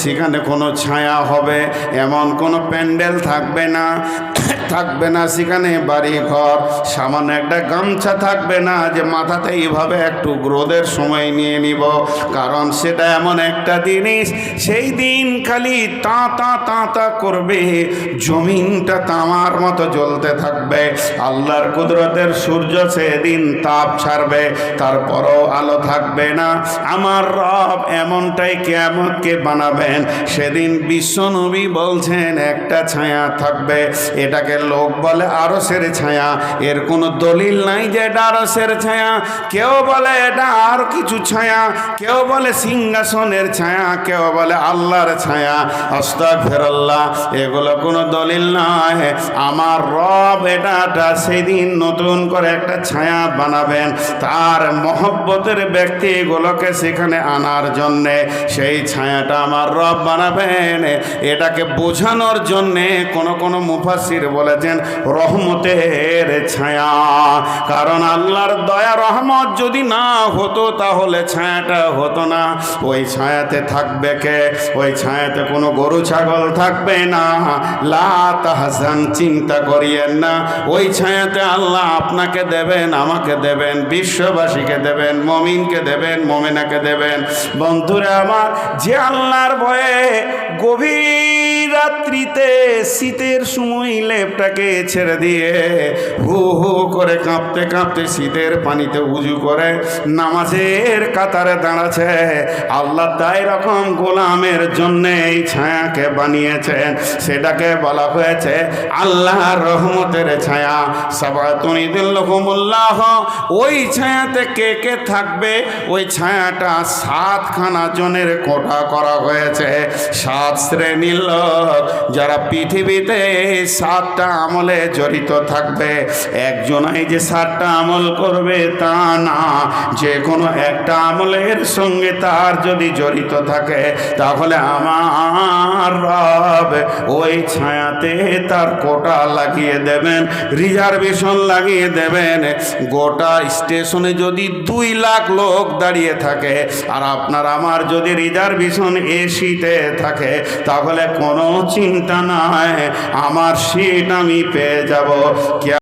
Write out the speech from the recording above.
সেখানে কোনো ছায়া হবে এমন কোনো প্যান্ডেল থাকবে না, থাকবে না সেখানে বাড়ি ঘর, সামান্য একটা গামছা থাকবে না যে মাথাতে এইভাবে একটু রোদের সময় নিয়ে নিব, কারণ সেটা এমন একটা জিনিস সেই দিন খালি তা করবে, জমিনটা তামার মতো জ্বলতে থাকবে। আল্লাহর কুদরতের সূর্য সেদিন তাপ ছাড়বে, তারপরও আলো থাকবে না। আমার রব এমনটাই কিয়ামতকে বানাবেন, সেদিন বিশ্বনবী বলছেন একটা ছায়া থাকবে, এটাকে লোক বলে আরশের ছায়া। এর কোনো দলিল নাই যে এটা আরশের ছায়া, কেউ বলে এটা আর কিছু ছায়া, কেউ বলে সিংহাসনের ছায়া, কেউ বলে আল্লাহর ছায়া। আস্তাগফিরুল্লাহ, এগুলো কোনো দলিল নয়। আমার রব এটা সেদিন নতুন করে একটা ছায়া বানাবেন, তার মহব্বতের ব্যক্তিগুলোকে সেখানে আনার জন্যে সেই ছায়াটা আমার রব বানাবেন। এটাকে বোঝানোর জন্যে কোনো মুফাসসির বলেছেন রহমতের ছায়া, কারণ আল্লাহর দয়া রহমত যদি না হতো তাহলে ছায়াটা হতো না। ওই ছায়াতে থাকবে কে? ওই ছায়াতে কোনো গরু ছাগল থাকবে না। লা তাহজান, চিন্তা করিয়েন না। ওই ছায়াতে আল্লাহ আপনাকে দেবেন, আমাকে দেবেন, বিশ্ববাসীকে দেবেন, মমিনকে দেবেন, মমিনাকে দেবেন। বন্ধুরা আমার, যে আল্লাহর ভয়ে গভীর রাত্রিতে শীতের সময় লেপটাকে ছেড়ে দিয়ে হু হু করে কাঁপতে কাঁপতে শীতের পানিতে উজু করে নামাজের কাতারে দাঁড়াচ্ছে, আল্লাহ তাই রকম গোলামের জন্য এই ছায়াকে বানিয়েছেন। সেটাকে বলা হয়েছে আল্লাহর রহমতের ছায়া। সাবাতুন ইযিল্লুহুমুল্লাহ। ওই ছায়াতে কে কে থাকবে? ওই ছায়াটা 7খানা জনের কোটা করা হয়েছে। 7 শ্রেণীর লোক যারা পৃথিবীতে 7টা আমলে জড়িত থাকবে। একজনাই যে 7টা আমল করবে তা না, যে কোনো একটা আমলের সঙ্গে তার যদি জড়িত থাকে তাহলে আমার রব ওই ছায়াতে তার কোটা লাগিয়ে দেবেন, রিজার্ভেশন লাগিয়ে দেবেন। গোটা স্টেশনে যদি 2 লাখ লোক দাঁড়িয়ে থাকে আর আপনার আমার যদি রিজার্ভেশন এসিতে থাকে তাহলে কোনো চিন্তা নাই, আমার সিট আমি পেয়ে যাব।